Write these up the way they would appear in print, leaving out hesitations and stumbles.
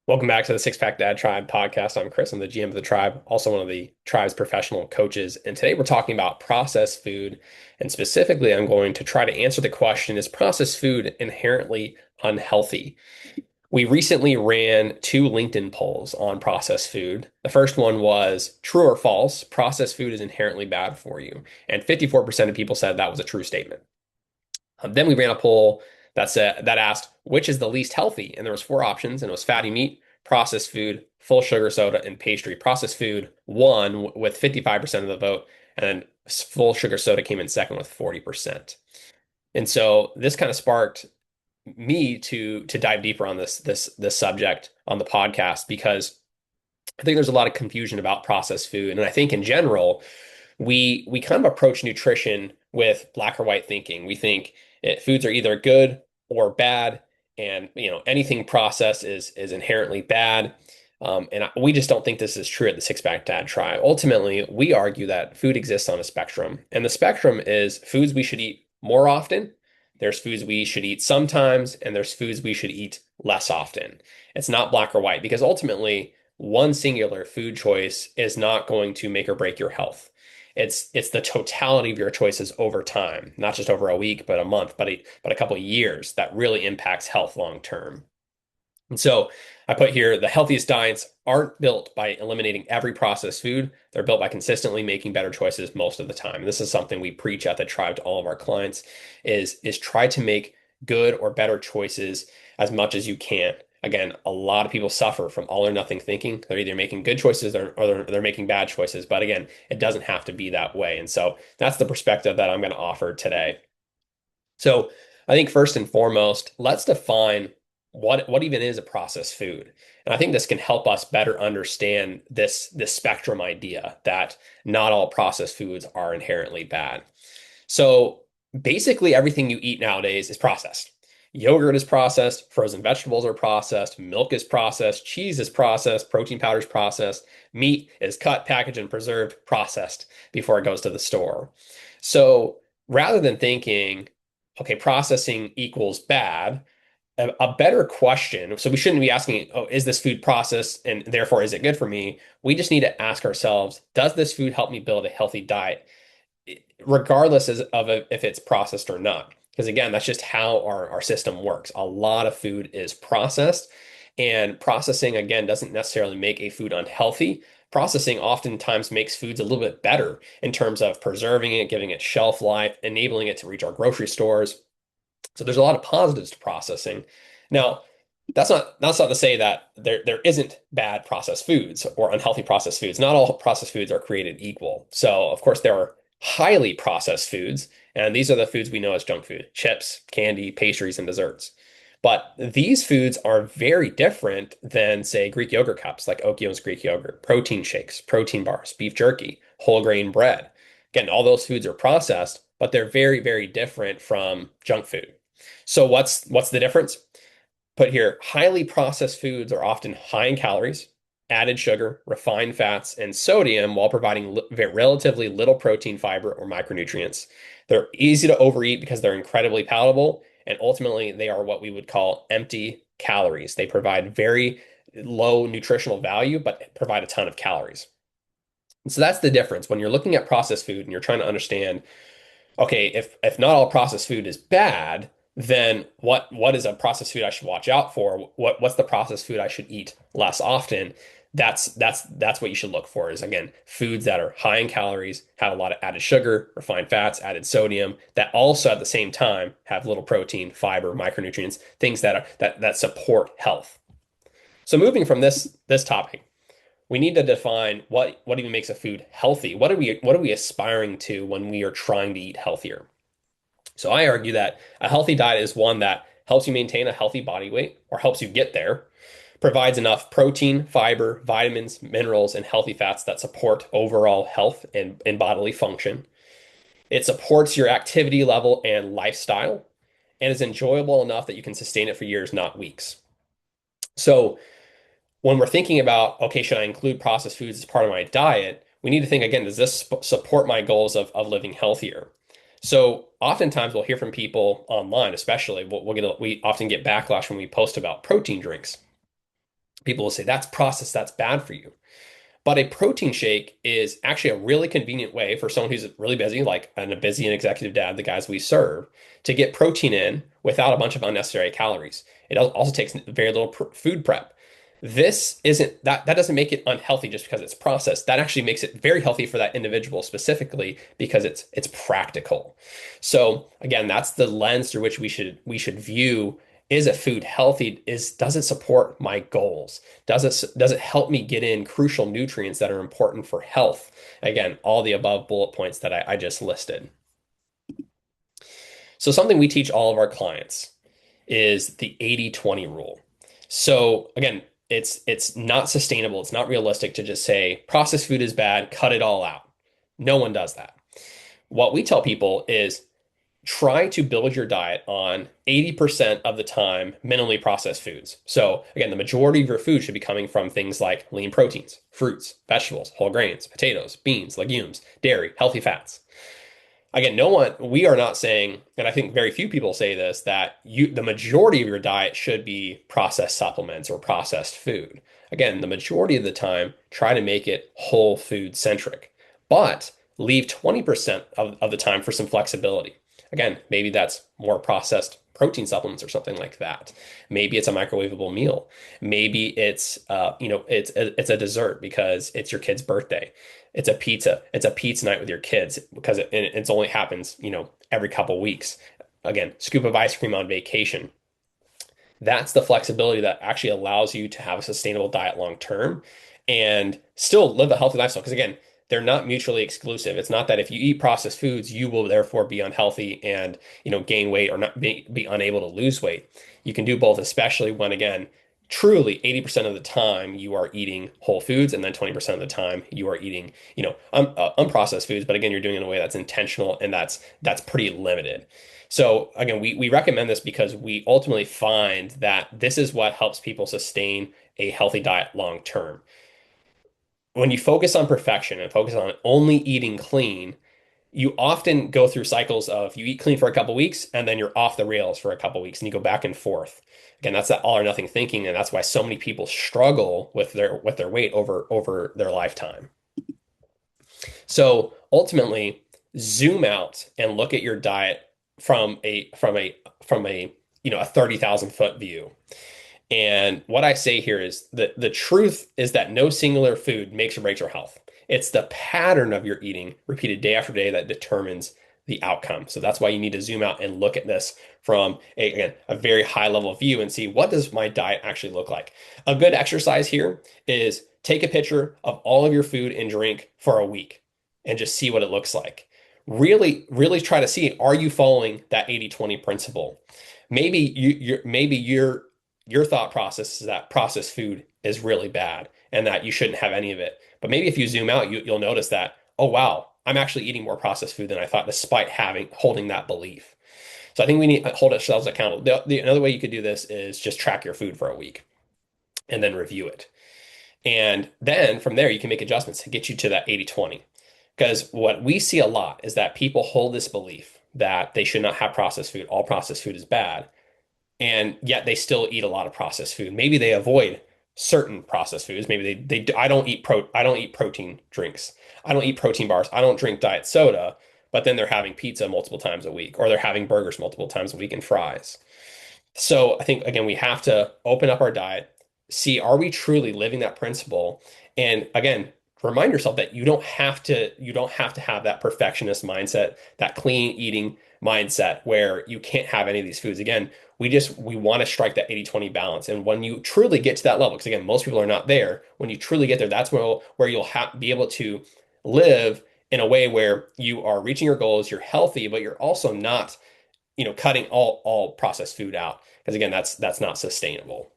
Welcome back to the Six Pack Dad Tribe podcast. I'm Kris. I'm the GM of the tribe, also one of the tribe's professional coaches. And today we're talking about processed food. And specifically, I'm going to try to answer the question, is processed food inherently unhealthy? We recently ran two LinkedIn polls on processed food. The first one was true or false, processed food is inherently bad for you. And 54% of people said that was a true statement. Then we ran a poll that asked which is the least healthy, and there was four options, and it was fatty meat, processed food, full sugar soda, and pastry. Processed food won with 55% of the vote, and then full sugar soda came in second with 40%. And so this kind of sparked me to dive deeper on this subject on the podcast because I think there's a lot of confusion about processed food, and I think in general we kind of approach nutrition with black or white thinking. We think foods are either good or bad, and anything processed is inherently bad. We just don't think this is true at the Six Pack Dad Tribe. Ultimately, we argue that food exists on a spectrum, and the spectrum is foods we should eat more often. There's foods we should eat sometimes, and there's foods we should eat less often. It's not black or white because ultimately, one singular food choice is not going to make or break your health. It's the totality of your choices over time, not just over a week, but a month, but a couple of years that really impacts health long term. And so I put here the healthiest diets aren't built by eliminating every processed food. They're built by consistently making better choices most of the time. And this is something we preach at the tribe to all of our clients is try to make good or better choices as much as you can. Again, a lot of people suffer from all or nothing thinking. They're either making good choices or they're making bad choices. But again, it doesn't have to be that way. And so that's the perspective that I'm going to offer today. So I think first and foremost, let's define what even is a processed food. And I think this can help us better understand this spectrum idea that not all processed foods are inherently bad. So basically everything you eat nowadays is processed. Yogurt is processed, frozen vegetables are processed, milk is processed, cheese is processed, protein powder is processed, meat is cut, packaged, and preserved, processed before it goes to the store. So rather than thinking, okay, processing equals bad, a better question. So we shouldn't be asking, oh, is this food processed and therefore is it good for me? We just need to ask ourselves, does this food help me build a healthy diet, regardless of if it's processed or not? Because again, that's just how our system works. A lot of food is processed, and processing, again, doesn't necessarily make a food unhealthy. Processing oftentimes makes foods a little bit better in terms of preserving it, giving it shelf life, enabling it to reach our grocery stores. So there's a lot of positives to processing. Now, that's not to say that there isn't bad processed foods or unhealthy processed foods. Not all processed foods are created equal. So, of course, there are highly processed foods, and these are the foods we know as junk food: chips, candy, pastries, and desserts. But these foods are very different than, say, Greek yogurt cups like Oikio's Greek yogurt, protein shakes, protein bars, beef jerky, whole grain bread. Again, all those foods are processed, but they're very, very different from junk food. So what's the difference? Put here, highly processed foods are often high in calories, added sugar, refined fats, and sodium while providing relatively little protein, fiber, or micronutrients. They're easy to overeat because they're incredibly palatable, and ultimately they are what we would call empty calories. They provide very low nutritional value, but provide a ton of calories. And so that's the difference. When you're looking at processed food and you're trying to understand, okay, if not all processed food is bad, then what is a processed food I should watch out for? What's the processed food I should eat less often? That's what you should look for is, again, foods that are high in calories, have a lot of added sugar, refined fats, added sodium, that also at the same time have little protein, fiber, micronutrients, things that support health. So moving from this topic, we need to define what even makes a food healthy. What are we aspiring to when we are trying to eat healthier? So I argue that a healthy diet is one that helps you maintain a healthy body weight or helps you get there, provides enough protein, fiber, vitamins, minerals, and healthy fats that support overall health and bodily function. It supports your activity level and lifestyle and is enjoyable enough that you can sustain it for years, not weeks. So when we're thinking about, okay, should I include processed foods as part of my diet? We need to think again, does this support my goals of living healthier? So oftentimes we'll hear from people online, especially we often get backlash when we post about protein drinks. People will say that's processed, that's bad for you. But a protein shake is actually a really convenient way for someone who's really busy, like a busy and executive dad, the guys we serve, to get protein in without a bunch of unnecessary calories. It also takes very little food prep. This isn't that doesn't make it unhealthy just because it's processed. That actually makes it very healthy for that individual specifically because it's practical. So again, that's the lens through which we should view, is a food healthy? Does it support my goals? Does it help me get in crucial nutrients that are important for health? Again, all the above bullet points that I just listed. So something we teach all of our clients is the 80/20 rule. So again, it's not sustainable. It's not realistic to just say processed food is bad, cut it all out. No one does that. What we tell people is try to build your diet on 80% of the time minimally processed foods. So again, the majority of your food should be coming from things like lean proteins, fruits, vegetables, whole grains, potatoes, beans, legumes, dairy, healthy fats. Again, we are not saying, and I think very few people say this, that the majority of your diet should be processed supplements or processed food. Again, the majority of the time, try to make it whole food centric, but leave 20% of the time for some flexibility. Again, maybe that's more processed protein supplements or something like that. Maybe it's a microwavable meal. Maybe it's a dessert because it's your kid's birthday. It's a pizza. It's a pizza night with your kids because it's only happens, every couple weeks. Again, scoop of ice cream on vacation. That's the flexibility that actually allows you to have a sustainable diet long term and still live a healthy lifestyle. Because again, they're not mutually exclusive. It's not that if you eat processed foods, you will therefore be unhealthy and, gain weight or not be unable to lose weight. You can do both, especially when, again, truly 80% of the time you are eating whole foods, and then 20% of the time you are eating, unprocessed foods. But again, you're doing it in a way that's intentional and that's pretty limited. So again, we recommend this because we ultimately find that this is what helps people sustain a healthy diet long term. When you focus on perfection and focus on only eating clean, you often go through cycles of you eat clean for a couple weeks and then you're off the rails for a couple weeks and you go back and forth. Again, that's that all or nothing thinking, and that's why so many people struggle with their weight over their lifetime. So ultimately, zoom out and look at your diet from a a 30,000-foot view. And what I say here is that the truth is that no singular food makes or breaks your health. It's the pattern of your eating repeated day after day that determines the outcome. So that's why you need to zoom out and look at this from again, a very high level view and see, what does my diet actually look like? A good exercise here is take a picture of all of your food and drink for a week and just see what it looks like. Really, really try to see, are you following that 80/20 principle? Maybe your thought process is that processed food is really bad and that you shouldn't have any of it. But maybe if you zoom out, you'll notice that, oh wow, I'm actually eating more processed food than I thought, despite holding that belief. So I think we need to hold ourselves accountable. Another way you could do this is just track your food for a week and then review it. And then from there, you can make adjustments to get you to that 80/20. Because what we see a lot is that people hold this belief that they should not have processed food. All processed food is bad, and yet they still eat a lot of processed food. Maybe they avoid certain processed foods. Maybe I don't eat protein drinks. I don't eat protein bars. I don't drink diet soda, but then they're having pizza multiple times a week, or they're having burgers multiple times a week and fries. So I think again, we have to open up our diet, see, are we truly living that principle? And again, remind yourself that you don't have to have that perfectionist mindset, that clean eating mindset where you can't have any of these foods. Again, we want to strike that 80/20 balance. And when you truly get to that level, because again, most people are not there, when you truly get there, that's where you'll be able to live in a way where you are reaching your goals, you're healthy, but you're also not, cutting all processed food out. Because again, that's not sustainable.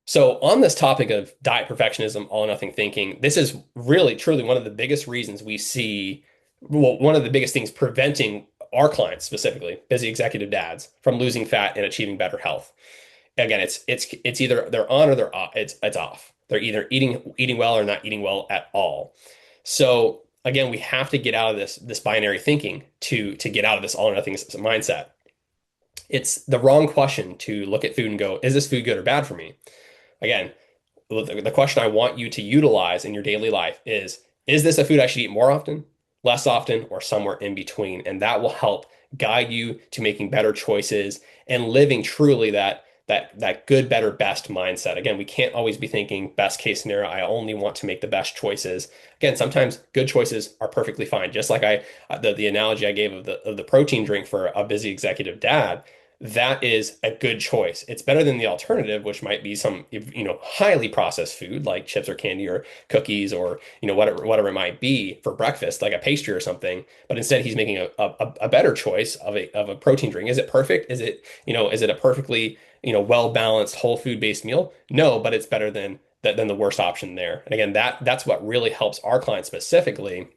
So on this topic of diet perfectionism, all or nothing thinking, this is really truly one of the biggest reasons we see, well, one of the biggest things preventing our clients, specifically busy executive dads, from losing fat and achieving better health. Again, it's either they're on or they're off. It's off. They're either eating well or not eating well at all. So again, we have to get out of this binary thinking to get out of this all or nothing mindset. It's the wrong question to look at food and go, is this food good or bad for me? Again, the question I want you to utilize in your daily life is this a food I should eat more often, less often, or somewhere in between? And that will help guide you to making better choices and living truly that good, better, best mindset. Again, we can't always be thinking best case scenario. I only want to make the best choices. Again, sometimes good choices are perfectly fine. Just like the analogy I gave of the protein drink for a busy executive dad, that is a good choice. It's better than the alternative, which might be some, highly processed food like chips or candy or cookies or, whatever it might be for breakfast, like a pastry or something. But instead, he's making a better choice of a protein drink. Is it perfect? Is it a perfectly, well balanced whole food based meal? No, but it's better than the worst option there. And again, that's what really helps our clients specifically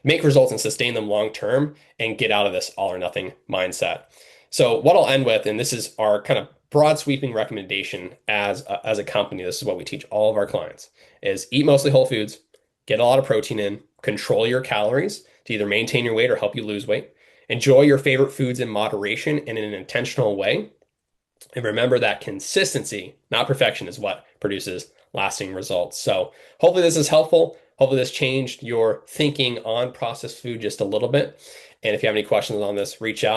make results and sustain them long term and get out of this all or nothing mindset. So what I'll end with, and this is our kind of broad sweeping recommendation as a company, this is what we teach all of our clients, is eat mostly whole foods, get a lot of protein in, control your calories to either maintain your weight or help you lose weight. Enjoy your favorite foods in moderation and in an intentional way. And remember that consistency, not perfection, is what produces lasting results. So hopefully this is helpful. Hopefully this changed your thinking on processed food just a little bit. And if you have any questions on this, reach out.